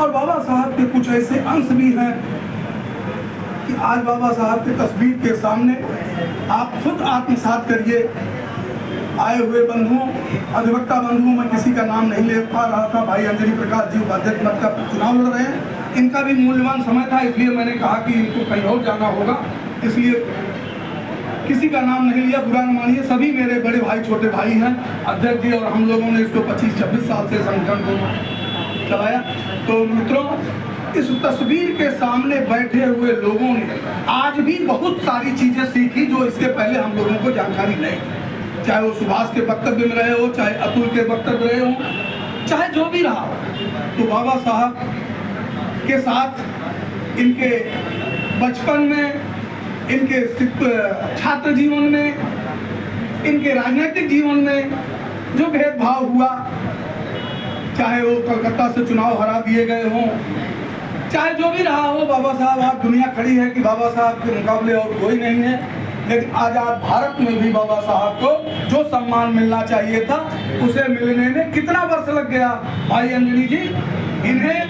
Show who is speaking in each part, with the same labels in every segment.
Speaker 1: और बाबा साहब के कुछ ऐसे अंश भी हैं कि आज बाबा साहब की तस्वीर के सामने आप खुद आत्मसात करिए। आए हुए बंधुओं, अधिवक्ता बंधुओं, मैं किसी का नाम नहीं ले पा रहा था, भाई अंजनी प्रकाश जी उपाध्यक्ष मत का चुनाव लड़ रहे हैं, इनका भी मूल्यवान समय था, इसलिए मैंने कहा कि इनको कहीं और जाना होगा, इसलिए किसी का नाम नहीं लिया, बुरा न मानिए। सभी मेरे बड़े भाई छोटे भाई हैं, अध्यक्ष जी, और हम लोगों ने इसको 25-26 साल से संगठन को चलाया। तो मित्रों, इस तस्वीर के सामने बैठे हुए लोगों ने आज भी बहुत सारी चीजें सीखी जो इसके पहले हम लोगों को जानकारी नहीं, चाहे वो सुभाष के वक्तव्य में रहे हो, चाहे अतुल के वक्तव्य रहे हो, चाहे जो भी रहा। तो बाबा साहब के साथ इनके बचपन में, इनके छात्र जीवन में, इनके राजनीतिक जीवन में जो भेदभाव हुआ, चाहे वो कलकत्ता से चुनाव हरा दिए गए हों, चाहे जो भी रहा हो, बाबा साहब, आज दुनिया खड़ी है कि बाबा साहब के मुकाबले और कोई नहीं है। लेकिन आजाद भारत में भी बाबा साहब को जो सम्मान मिलना चाहिए था उसे मिलने में कितना वर्ष लग गया। भाई अंजनी जी, इन्हें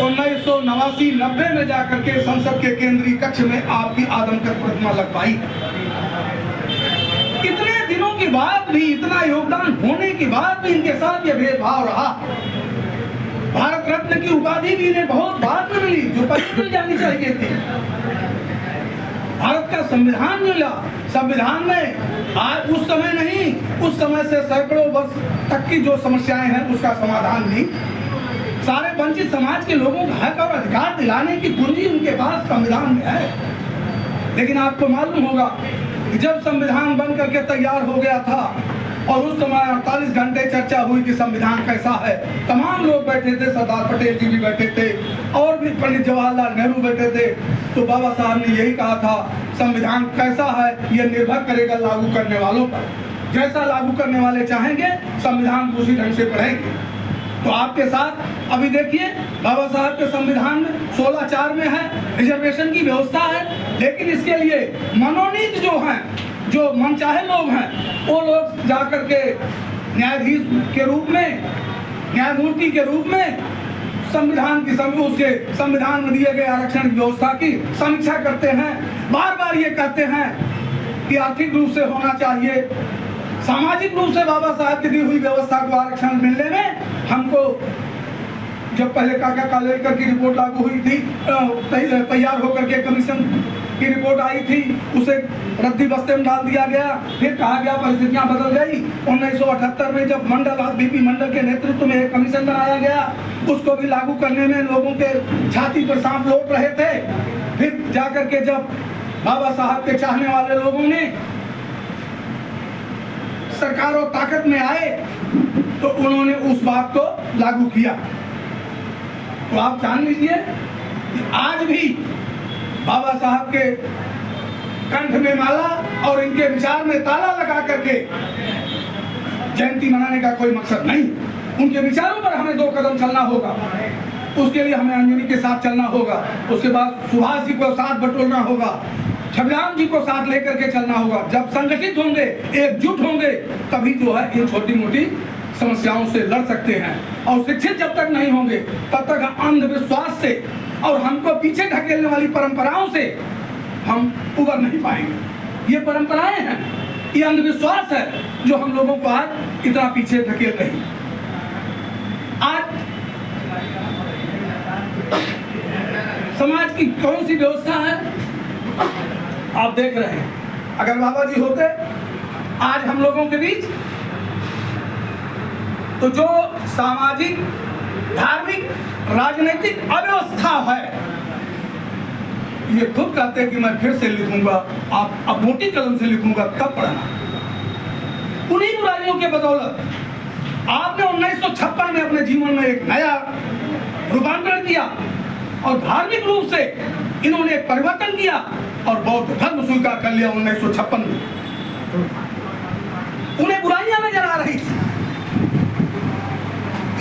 Speaker 1: 1989-90 में जाकर के संसद के केंद्रीय कक्ष में आपकी आदमकद प्रतिमा लगवाई। इतने दिनों के बाद भी, इतना योगदान होने के बाद भी इनके साथ ये भेदभाव रहा। भारत रत्न की उपाधि भी इन्हें बहुत बाद में मिली, जो पहले मिल जानी चाहिए थी। भारत का संविधान मिला, संविधान में आज उस समय नहीं, उस समय से सैकड़ों वर्ष तक की जो समस्याएं हैं उसका समाधान नहीं। सारे वंचित समाज के लोगों को हक और अधिकार दिलाने की पूंजी उनके पास संविधान में है। लेकिन आपको मालूम होगा कि जब संविधान बन करके तैयार हो गया था और उस समय 48 घंटे चर्चा हुई कि संविधान कैसा है, तमाम लोग बैठे थे, सरदार पटेल जी भी बैठे थे और भी पंडित जवाहरलाल नेहरू बैठे थे, तो बाबा साहब ने यही कहा था, संविधान कैसा है यह निर्भर करेगा लागू करने वालों पर। जैसा लागू करने वाले चाहेंगे संविधान उसी ढंग से पढ़ेंगे। तो आपके साथ अभी देखिए, बाबा साहब के संविधान में 16(4) में है रिजर्वेशन की व्यवस्था है, लेकिन इसके लिए मनोनीत जो हैं, जो मनचाहे लोग हैं, वो लोग जाकर के न्यायाधीश के रूप में, न्यायमूर्ति के रूप में संविधान की उसके संविधान में दिए गए आरक्षण की व्यवस्था की समीक्षा करते हैं। बार बार ये कहते हैं कि आर्थिक रूप से होना चाहिए, सामाजिक रूप से बाबा साहब की दी हुई व्यवस्था को आरक्षण मिलने में हमको, जब पहले काका कालेलकर की रिपोर्ट लागू हुई थी, तैयार होकर के कमीशन की रिपोर्ट आई थी, उसे रद्दी बस्ते में डाल दिया गया। फिर कहा गया परिस्थितियां बदल गई। 1978 में जब मंडल बीपी मंडल के नेतृत्व में एक कमीशन बनाया गया, उसको भी लागू करने में लोगों के छाती पर सांप लौट रहे थे। फिर जाकर के जब बाबा साहब के चाहने वाले लोगों ने सरकार और ताकत में आए तो उन्होंने उस बात को लागू किया। तो आप जान लीजिए कि आज भी बाबा साहब के कंठ में माला और इनके विचार में ताला लगा करके जयंती मनाने का कोई मकसद नहीं। उनके विचारों पर हमें 2 कदम चलना होगा। उसके लिए हमें अंजनी के साथ चलना होगा, उसके बाद सुभाष जी को साथ बटोरना होगा, छविराम जी को साथ लेकर के चलना होगा। जब संगठित होंगे, एकजुट होंगे, तभी जो है इन छोटी मोटी समस्याओं से लड़ सकते हैं। और शिक्षित जब तक नहीं होंगे तब तक अंधविश्वास से और हमको पीछे ढकेलने वाली परंपराओं से हम उबर नहीं पाएंगे। ये परंपराएं हैं, ये अंधविश्वास है जो हम लोगों को आज इतना पीछे ढकेल रही है। आज समाज की कौन सी व्यवस्था है आप देख रहे हैं। अगर बाबा जी होते आज हम लोगों के बीच, तो जो सामाजिक, धार्मिक, राजनीतिक अव्यवस्था है, ये खुद कहते हैं कि मैं फिर से लिखूंगा, आप अब मोटी कलम से लिखूंगा, तब पढ़ना। उन्हीं बुराइयों के बदौलत आपने 1956 में अपने जीवन में एक नया रूपांतरण किया और धार्मिक रूप से इन्होंने एक परिवर्तन किया और बौद्ध धर्म स्वीकार कर लिया 1956 में। उन्हें बुराइयां नजर आ रही थी,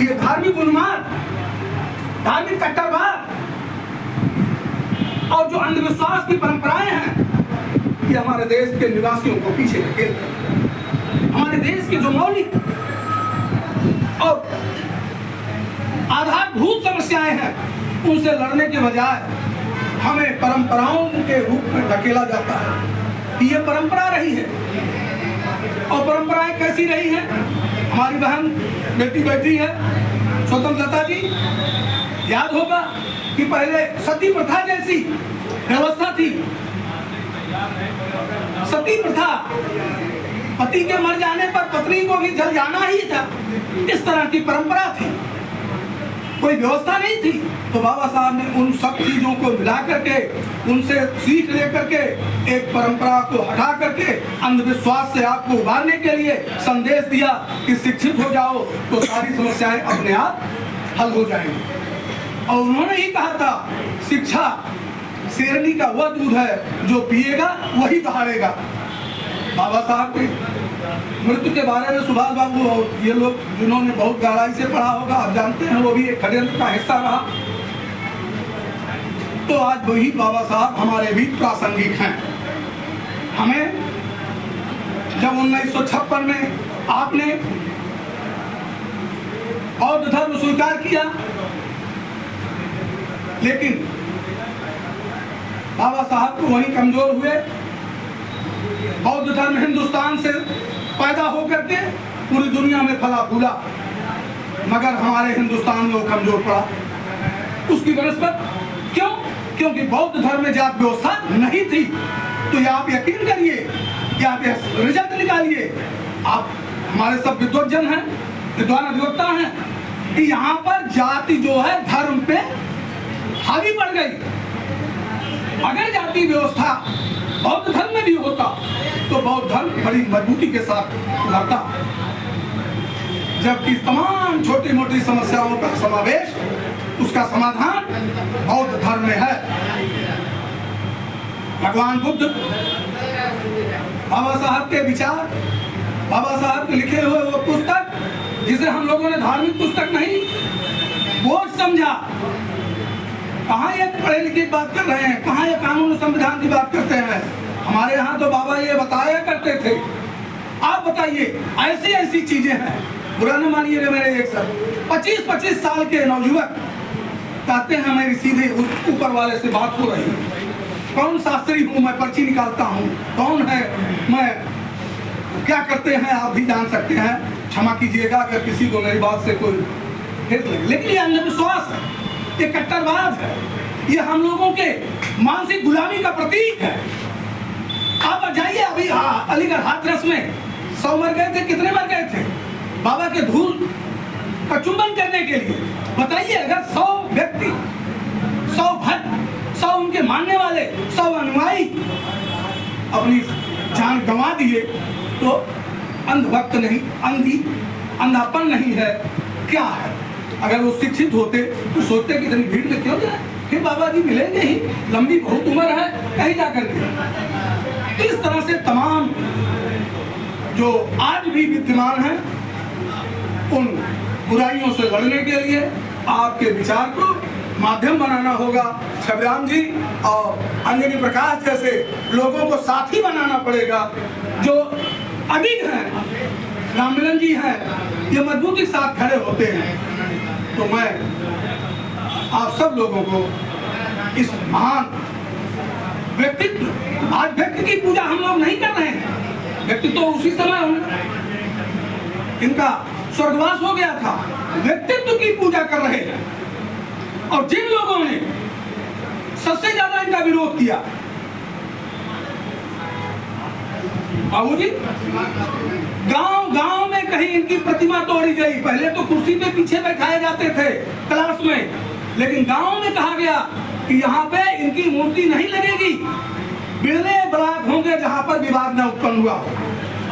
Speaker 1: ये धार्मिक उन्माद, धार्मिक कट्टरवाद और जो अंधविश्वास की परंपराएं हैं, ये हमारे देश के निवासियों को पीछे धकेल रही। हमारे देश की जो मौलिक और आधारभूत समस्या समस्याएं हैं उनसे लड़ने के बजाय हमें परंपराओं के रूप में धकेला जाता है कि ये परंपरा रही है। और परंपराएं कैसी रही हैं? हमारी बहन बेटी बैठी है स्वतंत्रता जी, याद होगा कि पहले सती प्रथा जैसी व्यवस्था थी। सती प्रथा, पति के मर जाने पर पत्नी को भी जल जाना ही था, इस तरह की परंपरा थी, कोई व्यवस्था नहीं थी। तो बाबा साहब ने उन सब चीजों को मिला करके, उनसे सीख लेकर के एक परंपरा को हटा करके अंधविश्वास से आपको उबारने के लिए संदेश दिया कि शिक्षित हो जाओ तो सारी समस्याएं अपने आप हल हो जाएंगी। और उन्होंने ही कहा था, शिक्षा शेरनी का वह दूध है जो पिएगा वही दहाड़ेगा। बाबा साहब की मृत्यु के बारे में सुभाष बाबू और ये लोग जिन्होंने बहुत गहराई से पढ़ा होगा, आप जानते हैं, वो भी एक षड्यंत्र का हिस्सा रहा। तो आज वही बाबा साहब हमारे बीच प्रासंगिक हैं। हमें जब 1956 में आपने बौद्ध धर्म स्वीकार किया, लेकिन बाबा साहब तो वहीं कमजोर हुए। बौद्ध धर्म हिंदुस्तान से पैदा होकर के पूरी दुनिया में फला फूला, मगर हमारे हिंदुस्तान में वो कमजोर पड़ा। उसकी बनस्पत क्यों? क्योंकि बौद्ध धर्म में जात व्यवस्था नहीं थी। तो ये आप यकीन करिए कि आप रिजल्ट निकालिए, आप हमारे सब विद्वजन हैं, विद्वान अधिवक्ता हैं, कि यहाँ पर जाति जो है धर्म पे हावी पड़ गई। अगर जाति व्यवस्था बौद्ध धर्म में भी होता तो बौद्ध धर्म बड़ी मजबूती के साथ लड़ता, जबकि तमाम छोटी मोटी समस्याओं का समावेश, उसका समाधान बौद्ध धर्म में है। भगवान बुद्ध, बाबा साहब के विचार, बाबा साहब के लिखे हुए वो पुस्तक जिसे हम लोगों ने धार्मिक पुस्तक नहीं बोझ समझा। कहाँ ये पढ़े लिखे की बात कर रहे हैं, कहाँ ये कानून संविधान की बात करते हैं। हमारे यहाँ तो बाबा ये बताया करते थे। आप बताइए, ऐसी ऐसी चीजें हैं, बुरा न मानिएगा मेरे एक सर 25-25 साल के नौजुवक कहते हैं मेरी सीधे ऊपर वाले से बात हो रही है। कौन शास्त्री हूँ मैं, पर्ची निकालता हूँ, कौन है मैं, क्या करते हैं आप भी जान सकते हैं। क्षमा कीजिएगा अगर किसी को मेरी बात से कोई ठेस लगे, लेकिन ये अंधविश्वास है, ये कट्टरवाद है, ये हम लोगों के मानसिक गुलामी का प्रतीक है। आप जाइए अभी अलीगढ़ हाथरस में 100 मर गए थे, कितने मर गए थे बाबा के धूल का चुंबन करने के लिए। बताइए, अगर 100 व्यक्ति, 100 भक्त, 100 उनके मानने वाले, 100 अनुयायी अपनी जान गंवा दिए तो अंधभक्त नहीं, अंधापन नहीं है, क्या है? अगर वो शिक्षित होते तो सोचते कि इतनी भीड़ में क्यों जाए, फिर बाबा जी मिलेंगे ही, लंबी बहुत उम्र है, कहीं जाकर के। इस तरह से तमाम जो आज भी विद्यमान हैं, उन बुराइयों से लड़ने के लिए आपके विचार को माध्यम बनाना होगा। छबराम जी और अंजनी प्रकाश जैसे लोगों को साथी बनाना पड़ेगा। जो अधिक हैं, राममिलन जी हैं, ये मजबूती के साथ खड़े होते हैं। तो मैं आप सब लोगों को इस महान व्यक्तित्व, आज व्यक्ति की पूजा हम लोग नहीं कर रहे हैं, व्यक्ति तो उसी समय इनका स्वर्गवास हो गया था, व्यक्तित्व की पूजा कर रहे हैं। और जिन लोगों ने सबसे ज्यादा इनका विरोध किया, बाबूजी, गांव में कहीं इनकी प्रतिमा तोड़ी गई। पहले तो कुर्सी पे पीछे बैठाए जाते थे क्लास में, लेकिन गांव में कहा गया कि यहाँ पे इनकी मूर्ति नहीं लगेगी, बिरले ब्लॉक होंगे जहाँ पर विवाद न उत्पन्न हुआ।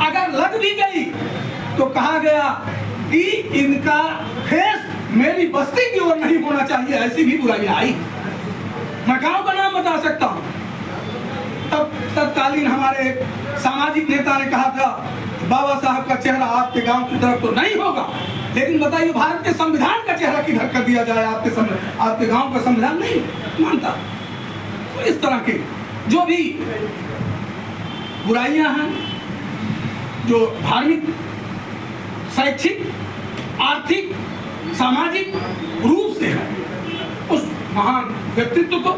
Speaker 1: अगर लग भी गई तो कहा गया कि इनका फेस मेरी बस्ती की ओर नहीं होना चाहिए, ऐसी भी बुराई आई। मैं गांव का नाम बता सकता हूँ। तब तत्कालीन हमारे एक सामाजिक नेता ने कहा था, बाबा साहब का चेहरा आपके गांव की तरफ तो नहीं होगा, लेकिन बताइए भारत के संविधान का चेहरा किधर कर दिया जाए, आपके गांव का संविधान नहीं मानता। तो इस तरह के जो भी बुराइयां हैं, जो धार्मिक, शैक्षिक, आर्थिक, सामाजिक रूप से है, महान व्यक्तित्व को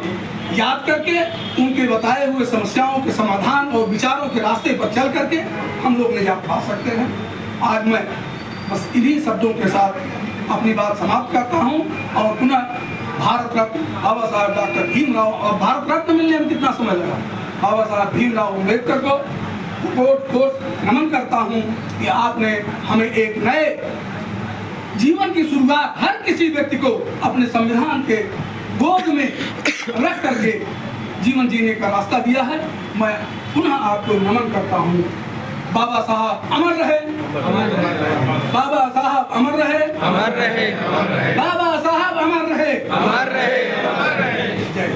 Speaker 1: याद करके उनके बताए हुए समस्याओं के समाधान और विचारों के रास्ते पर चल करके हम लोग निजात पा सकते हैं। आज मैं बस इन्हीं शब्दों के साथ अपनी बात समाप्त करता हूं और पुनः भारत रत्न बाबा साहब डॉक्टर भीमराव, और भारत रत्न मिलने में कितना समय लगा, बाबा साहब भीमराव अम्बेडकर को कोट नमन करता हूं कि आपने हमें एक नए जीवन की शुरुआत हर किसी व्यक्ति को अपने संविधान के गोद में रख करके जीवन जीने का रास्ता दिया है। मैं पुनः आपको नमन करता हूँ। बाबा साहब अमर रहे, बाबा साहब अमर रहे, बाबा साहब अमर रहे।
Speaker 2: अमर रहे।
Speaker 1: जय